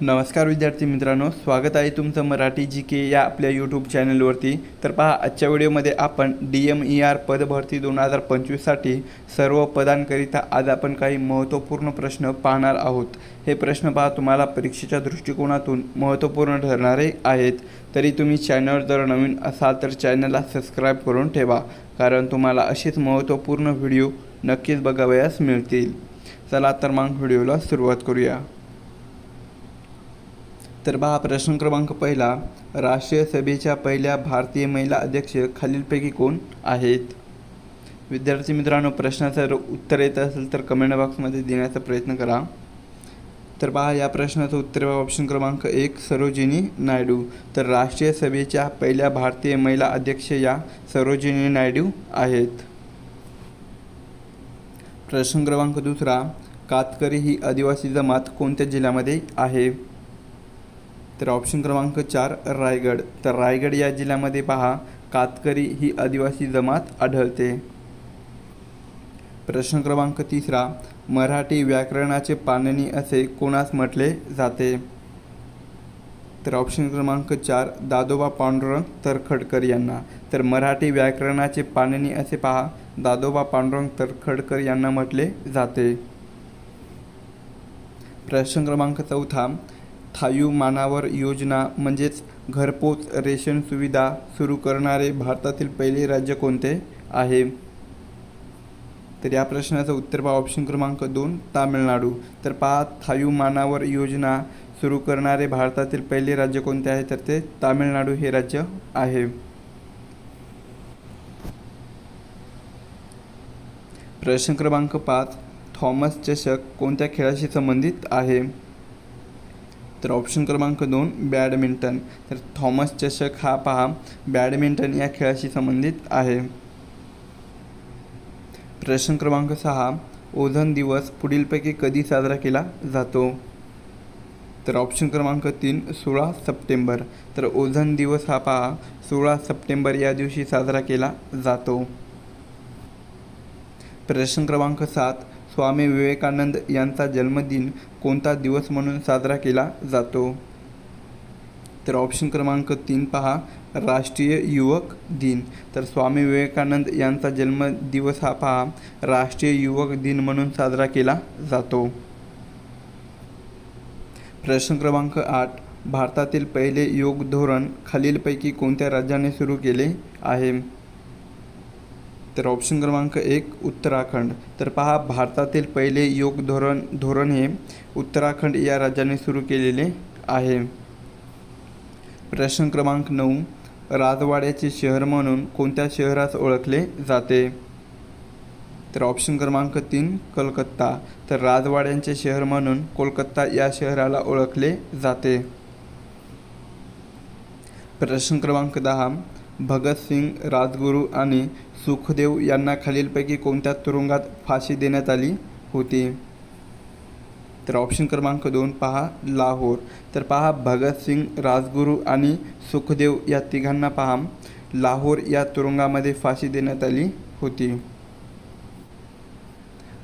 नमस्कार विद्यार्थी मित्रांनो, स्वागत आहे तुमचं मराठी जी के या आपल्या यूट्यूब चॅनलवरती। तर पहा, आजच्या व्हिडिओमध्ये आपण DMER पदभरती 2025साठी सर्व पदांकरिता आज आपण काही महत्त्वपूर्ण प्रश्न पाहणार आहोत। हे प्रश्न पहा तुम्हाला परीक्षेच्या दृष्टिकोनातून महत्त्वपूर्ण ठरणारे आहेत। तरी तुम्ही चॅनलवर जर नवीन असाल तर चॅनलला सबस्क्राईब करून ठेवा, कारण तुम्हाला असेच महत्त्वपूर्ण व्हिडिओ नक्कीच बघावयास मिळतील। चला तर मग व्हिडिओला सुरुवात करूया। तर पहा, प्रश्न क्रमांक पहिला, राष्ट्रीय सभेच्या पहिल्या भारतीय महिला अध्यक्ष खालीलपैकी कोण आहेत? विद्यार्थी मित्रांनो, प्रश्नाचं उत्तर येत असेल तर कमेंट बॉक्समध्ये देण्याचा प्रयत्न करा। तर पहा, या प्रश्नाचं उत्तर ऑप्शन क्रमांक 1 सरोजिनी नायडू। तर राष्ट्रीय सभेच्या पहिल्या भारतीय महिला अध्यक्ष या सरोजिनी नायडू आहेत। प्रश्न क्रमांक दुसरा, कातकरी ही आदिवासी जमात कोणत्या जिल्ह्यामध्ये आहे? तर ऑप्शन क्रमांक 4 रायगड। तर रायगड या जिल्ह्यामध्ये पहा, कातकरी ही आदिवासी जमात आढळते। प्रश्न क्रमांक तिसरा, मराठी व्याकरणाचे पाणिनी असे कोणास म्हटले जाते? तर ऑप्शन क्रमांक 4 दादोबा पांडुरंग तरखडकर यांना। तर मराठी व्याकरणाचे पाणिनी असे पहा, दादोबा पांडुरंग तरखडकर यांना म्हटले जाते। प्रश्न क्रमांक चौथा, थायू मानावर योजना म्हणजेच घरपोच रेशन सुविधा सुरू करणारे भारतातील पहिले राज्य कोणते आहे? तर या प्रश्नाचं उत्तर पहा, ऑप्शन क्रमांक 2 तामिळनाडू। तर पहा, थायू मानावर योजना सुरू करणारे भारतातील पहिले राज्य कोणते आहे? तर ते तामिळनाडू हे राज्य आहे। प्रश्न क्रमांक 5, थॉमस चषक कोणत्या खेळाशी संबंधित आहे? तर ऑप्शन क्रमांक 2 बॅडमिंटन। तर थॉमस चषक हा पहा, बॅडमिंटन या खेळाशी संबंधित आहे। प्रश्न क्रमांक 6, ओझोन दिवस पुढीलपैकी कधी साजरा केला जातो? तर ऑप्शन क्रमांक 3 16 सप्टेंबर। तर ओझोन दिवस हा पहा, 16 सप्टेंबर या दिवशी साजरा केला जातो। प्रश्न क्रमांक 7, स्वामी विवेकानंद यांचा जन्मदिन कोणता दिवस म्हणून साजरा केला जातो? तर ऑप्शन क्रमांक 3 पहा, राष्ट्रीय युवक दिन। तर स्वामी विवेकानंद यांचा जन्मदिवस हा पहा, राष्ट्रीय युवक दिन म्हणून साजरा केला जातो। प्रश्न क्रमांक 8, भारतातील पहिले योग धोरण खालीलपैकी कोणत्या राज्याने सुरू केले आहे? तर ऑप्शन क्रमांक 1 उत्तराखंड। तर पहा, भारतातील पहिले योग धोरण हे उत्तराखंड या राज्याने सुरू केलेले आहे। प्रश्न क्रमांक 9, राजवाड्याचे शहर म्हणून कोणत्या शहरास ओळखले जाते? तर ऑप्शन क्रमांक 3 कोलकाता। तर राजवाड्यांचे शहर म्हणून कोलकाता या शहराला ओळखले जाते। प्रश्न क्रमांक 10, भगतसिंग, राजगुरू आणि सुखदेव यांना खालीलपैकी कोणत्या तुरुंगात फाशी देण्यात आली होती? तर ऑप्शन क्रमांक 2 पहा, लाहोर। तर पहा, भगतसिंग, राजगुरू आणि सुखदेव या तिघांना पहा, लाहोर या तुरुंगामध्ये फाशी देण्यात आली होती।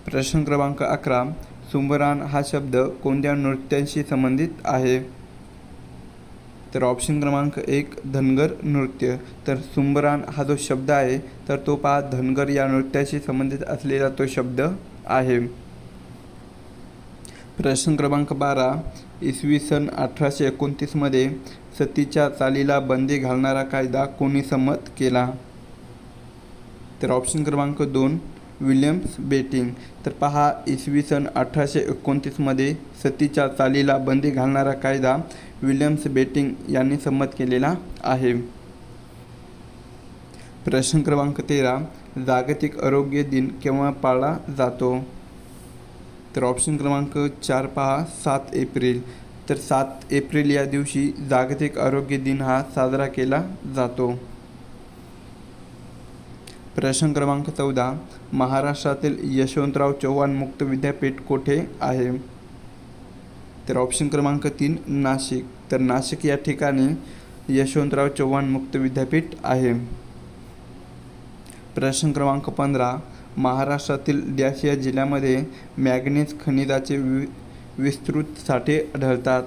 प्रश्न क्रमांक 11, सुंबरान हा शब्द कोणत्या नृत्यांशी संबंधित आहे? तर ऑप्शन क्रमांक 1 धनगर नृत्य। तर सुंबरान हा जो शब्द आहे तर तो पहा, धनगर या नृत्याशी संबंधित असलेला तो शब्द आहे। प्रश्न क्रमांक 12, इसवी सन 1829 मध्ये सतीच्या चालीला बंदी घालणारा कायदा कोणी संमत केला? तर ऑप्शन क्रमांक 2 विल्यम्स बेटिंग। तर पहा, इसवी सन 1829 मध्ये सतीच्या चालीला बंदी घालणारा कायदा विल्यम्स बेटिंग यांनी संमत केलेला आहे। प्रश्न क्रमांक 13, जागतिक आरोग्य दिन केव्हा पाळला जातो? तर ऑप्शन क्रमांक 4 पहा, 7 एप्रिल। तर 7 एप्रिल या दिवशी जागतिक आरोग्य दिन हा साजरा केला जातो। प्रश्न क्रमांक 14, महाराष्ट्रातील यशवंतराव चव्हाण मुक्त विद्यापीठ कोठे आहे? तर ऑप्शन क्रमांक 3 नाशिक। तर नाशिक या ठिकाणी यशवंतराव चव्हाण मुक्त विद्यापीठ आहे। प्रश्न क्रमांक 15, महाराष्ट्रातील डॅश या जिल्ह्यामध्ये मॅंगनीज खनिजाचे विस्तृत साठे आढळतात?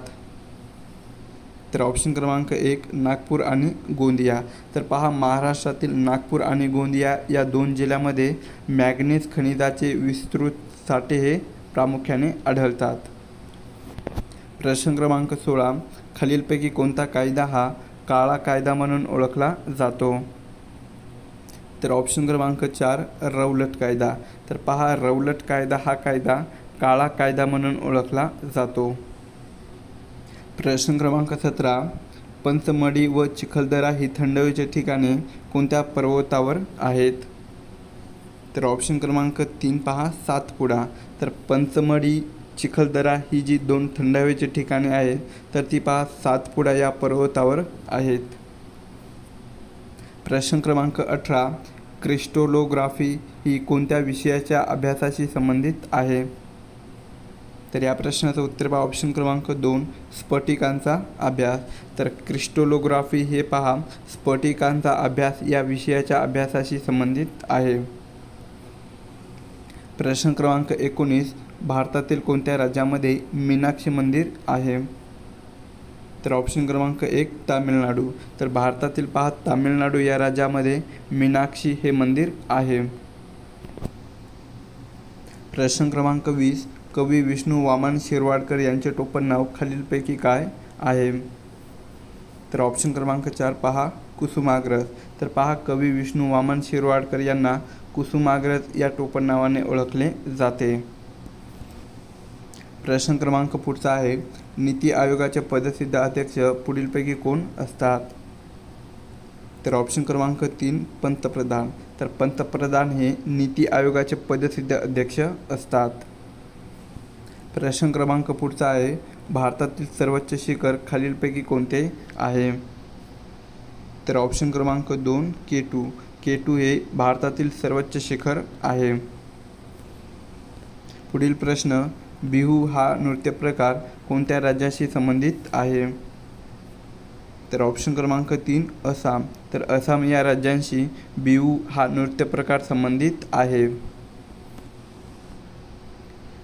तर ऑप्शन क्रमांक 1 नागपूर आणि गोंदिया. तर पहा, महाराष्ट्रातील नागपूर आणि गोंदिया या 2 जिल्ह्यामध्ये मॅग्नीज खनिजाचे विस्तृत साठे हे प्रामुख्याने आढळतात. प्रश्न क्रमांक 16, खालीलपैकी कोणता कायदा हा काळा कायदा म्हणून ओळखला जातो? तर ऑप्शन क्रमांक 4 रौलट कायदा. तर पहा, रौलट कायदा हा कायदा काळा कायदा म्हणून ओळखला जातो. प्रश्न क्रमांक 17, पंचमढी व चिखलदरा ही थंड हवेची ठिकाणे कोणत्या पर्वतावर आहेत? तर ऑप्शन क्रमांक 3 पहा, सातपुडा. तर पंचमढी, चिखलदरा ही जी 2 थंड हवेची ठिकाणे आहेत तर ती पहा सातपुडा या पर्वतावर आहेत. प्रश्न क्रमांक 18, क्रिस्टलोग्राफी ही कोणत्या विषयाच्या अभ्यासाशी संबंधित आहे? तर या प्रश्नाचं उत्तर पहा ऑप्शन क्रमांक 2 स्फटिकांचा अभ्यास. तर क्रिस्टलोग्राफी हे पहा स्फटिकांचा अभ्यास या विषयाच्या अभ्यासाशी संबंधित आहे. प्रश्न क्रमांक 19, भारतातील कोणत्या राज्यामध्ये मीनाक्षी मंदिर आहे? तर ऑप्शन क्रमांक 1 तामिळनाडू. तर भारतातील पहा तामिळनाडू या राज्यामध्ये मीनाक्षी हे मंदिर आहे. प्रश्न क्रमांक 20, कवी विष्णू वामन शिरवाडकर यांचे टोपण नाव खालीलपैकी काय आहे? तर ऑप्शन क्रमांक 4 पहा कुसुमाग्रज. तर पहा, कवी विष्णू वामन शिरवाडकर यांना कुसुमाग्रज या टोपण नावाने ओळखले जाते. प्रश्न क्रमांक पुढचा आहे, नीती आयोगाचे पदसिद्ध अध्यक्ष पुढीलपैकी कोण असतात? तर ऑप्शन क्रमांक 3 पंतप्रधान. तर पंतप्रधान हे नीती आयोगाचे पदसिद्ध अध्यक्ष असतात. प्रश्न क्रमांक पुढचा आहे, भारतातील सर्वोच्च शिखर खालीलपैकी कोणते आहे? तर ऑप्शन क्रमांक 2 K2. K2 हे भारतातील सर्वोच्च शिखर आहे. पुढील प्रश्न, बिहू हा नृत्य प्रकार कोणत्या राज्याशी संबंधित आहे? तर ऑप्शन क्रमांक 3 आसाम. तर आसाम या राज्यांशी बिहू हा नृत्य प्रकार संबंधित आहे.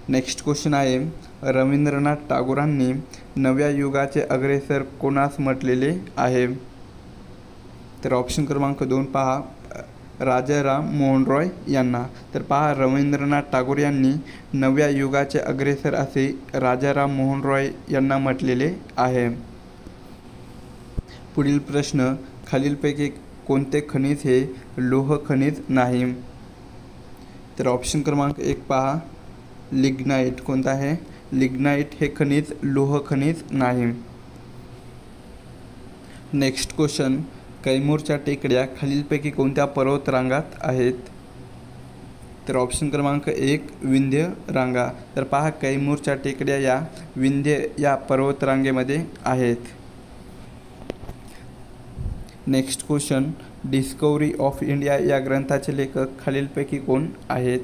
नेक्स्ट क्वेश्चन आहे, रवींद्रनाथ टागोरांनी नव्या युगाचे अग्रेसर कोणास म्हटलेले आहे? तर ऑप्शन क्रमांक 2 पहा राजाराम मोहन रॉय यांना. तर पहा, रवींद्रनाथ टागोर यांनी नव्या युगाचे अग्रेसर असे राजाराम मोहन रॉय यांना म्हटलेले आहे. पुढील प्रश्न, खालीलपैकी कोणते खनिज हे लोह खनिज नाही? तर ऑप्शन क्रमांक 1 पहा लिग्नाइट. कोणता आहे? लिग्नाइट हे खनिज लोह खनिज नाही. नेक्स्ट क्वेश्चन, कैमूरच्या टेकड्या खालीलपैकी कोणत्या पर्वतरांगात आहेत? तर ऑप्शन क्रमांक 1 विंध्य रांगा. तर पहा, कैमूरच्या टेकड्या या विंध्य या पर्वतरांगेमध्ये आहेत. Next question, discovery of India या ग्रंथाचे लेखक खालीलपैकी कोण आहेत?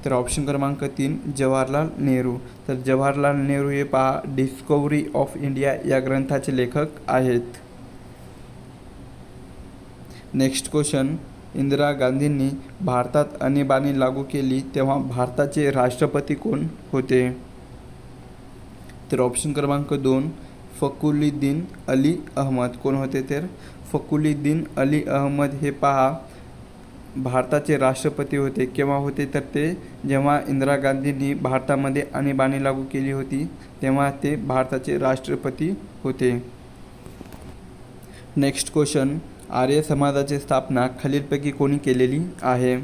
तर ऑप्शन क्रमांक 3 जवाहरलाल नेहरू. तर जवाहरलाल नेहरू हे पहा डिस्कवरी ऑफ इंडिया या ग्रंथाचे लेखक आहेत. नेक्स्ट क्वेश्चन, इंदिरा गांधींनी भारतात आणीबाणी लागू केली तेव्हा भारताचे राष्ट्रपती कोण होते? तर ऑप्शन क्रमांक 2 फखरुद्दीन अली अहमद. कोण होते? तर फखरुद्दीन अली अहमद हे पहा भारताचे राष्ट्रपती होते. केव्हा होते? तर ते जेव्हा इंदिरा गांधींनी भारतामध्ये आणीबाणी लागू केली होती तेव्हा ते भारताचे राष्ट्रपती होते. नेक्स्ट क्वेश्चन, आर्य समाजाची स्थापना खालीलपैकी कोणी केलेली आहे?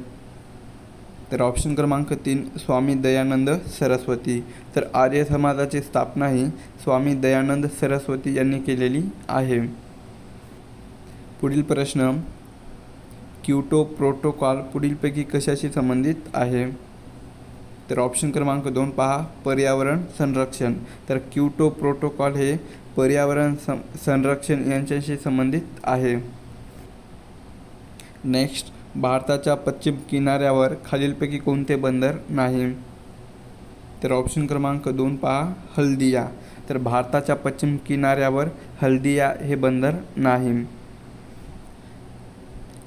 तर ऑप्शन क्रमांक 3 स्वामी दयानंद सरस्वती. तर आर्य समाजाची स्थापना ही स्वामी दयानंद सरस्वती यांनी केलेली आहे. पुढील प्रश्न, क्योटो प्रोटोकॉल पुढीलपैकी कशाशी संबंधित आहे? तर ऑप्शन क्रमांक 2 पहा पर्यावरण संरक्षण. तर क्योटो प्रोटोकॉल हे पर्यावरण संरक्षण यांच्याशी संबंधित आहे. नेक्स्ट, भारताच्या पश्चिम किनाऱ्यावर खालीलपैकी कोणते बंदर नाही? तर ऑप्शन क्रमांक 2 पहा हल्दिया. तर भारताच्या पश्चिम किनाऱ्यावर हल्दिया हे बंदर नाही.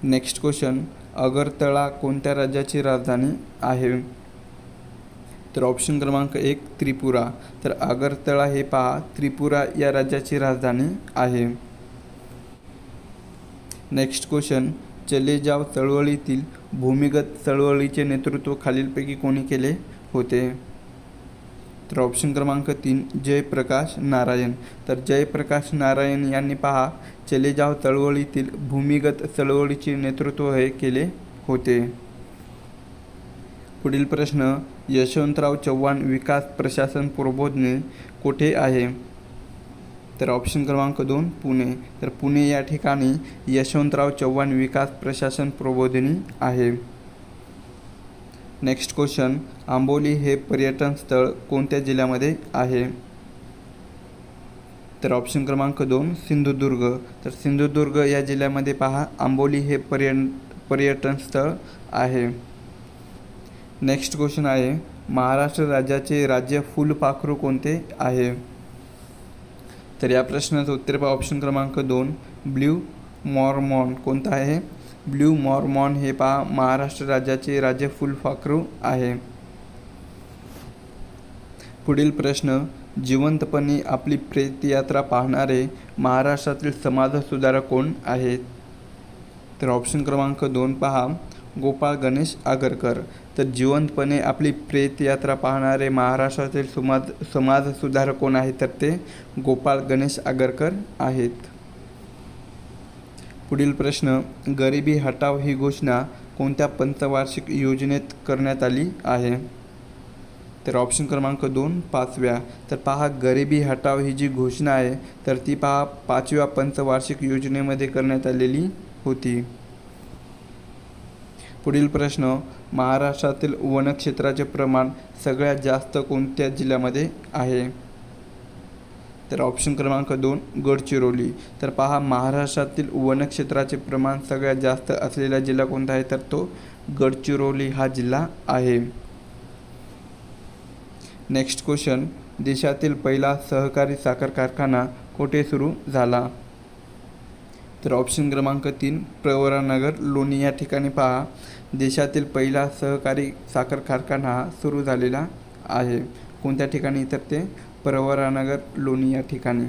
नेक्स्ट क्वेश्चन, अगरतळा कोणत्या राज्याची राजधानी आहे? तर ऑप्शन क्रमांक 1 त्रिपुरा. तर आगरतळा हे पहा त्रिपुरा या राज्याची राजधानी आहे. नेक्स्ट क्वेश्चन, चले जाव चळवळीतील भूमिगत चळवळीचे नेतृत्व खालीलपैकी कोणी केले होते? तर ऑप्शन क्रमांक 3 जयप्रकाश नारायण. तर जयप्रकाश नारायण यांनी पहा चले जाव चळवळीतील भूमिगत चळवळीचे नेतृत्व हे केले होते. पुढील प्रश्न, यशवंतराव चव्हाण विकास प्रशासन प्रबोधिनी कोठे आहे? तर ऑप्शन क्रमांक 2 पुणे. तर पुणे या ठिकाणी यशवंतराव चव्हाण विकास प्रशासन प्रबोधिनी आहे. नेक्स्ट क्वेश्चन, आंबोली हे पर्यटन स्थळ कोणत्या जिल्ह्यामध्ये आहे? तर ऑप्शन क्रमांक 2 सिंधुदुर्ग. तर सिंधुदुर्ग या जिल्ह्यामध्ये पहा आंबोली हे पर्यटन स्थळ आहे. नेक्स्ट क्वेश्चन आहे, महाराष्ट्र राज्याचे राज्य फुलपाखरू कोणते आहे? तर या प्रश्नाचं उत्तर पहा ऑप्शन क्रमांक 2 ब्ल्यू मॉर्मॉन. कोणतं आहे? ब्ल्यू मॉर्मॉन हे पहा महाराष्ट्र राज्याचे राज्य फुलपाखरू आहे. पुढील प्रश्न, जिवंतपणे आपली प्रेतयात्रा पाहणारे महाराष्ट्रातील समाजसुधारक कोण आहेत? तर ऑप्शन क्रमांक 2 पहा गोपाळ गणेश आगरकर. तर जिवंतपणे आपली प्रेतयात्रा पाहणारे महाराष्ट्रातील समाजसुधारक कोण आहेत? तर ते गोपाळ गणेश आगरकर आहेत. पुढील प्रश्न, गरिबी हटाव ही घोषणा कोणत्या पंचवार्षिक योजनेत करण्यात आली आहे? तर ऑप्शन क्रमांक 2 5व्या. तर पहा गरिबी हटाव ही जी घोषणा आहे तर ती पहा 5व्या पंचवार्षिक योजनेमध्ये करण्यात आलेली होती. पुढील प्रश्न, महाराष्ट्रातील वनक्षेत्राचे प्रमाण सगळ्यात जास्त कोणत्या जिल्ह्यामध्ये आहे? तर ऑप्शन क्रमांक 2 गडचिरोली. तर पहा महाराष्ट्रातील वनक्षेत्राचे प्रमाण सगळ्यात जास्त असलेला जिल्हा कोणता आहे? तर तो गडचिरोली हा जिल्हा आहे. नेक्स्ट क्वेश्चन, देशातील पहिला सहकारी साखर कारखाना कुठे सुरू झाला? तर ऑप्शन क्रमांक 3 प्रवरानगर लोणी या ठिकाणी पहा देशातील पहिला सहकारी साखर कारखाना हा सुरू झालेला आहे. कोणत्या ठिकाणी? तर ते प्रवरानगर लोणी या ठिकाणी.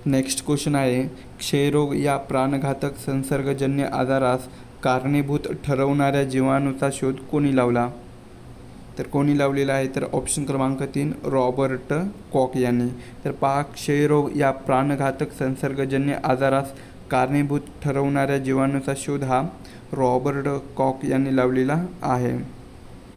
नेक्स्ट क्वेश्चन आहे, क्षयरोग या प्राणघातक संसर्गजन्य आजारास कारणीभूत ठरवणाऱ्या जीवाणूचा शोध कोणी लावला? तर कोणी लावलेला आहे? तर ऑप्शन क्रमांक 3 रॉबर्ट कॉक यांनी. तर पहा क्षयरोग या प्राणघातक संसर्गजन्य आजारास कारणीभूत ठरवणाऱ्या जीवाणूचा शोध हा रॉबर्ट कॉक यांनी लावलेला आहे.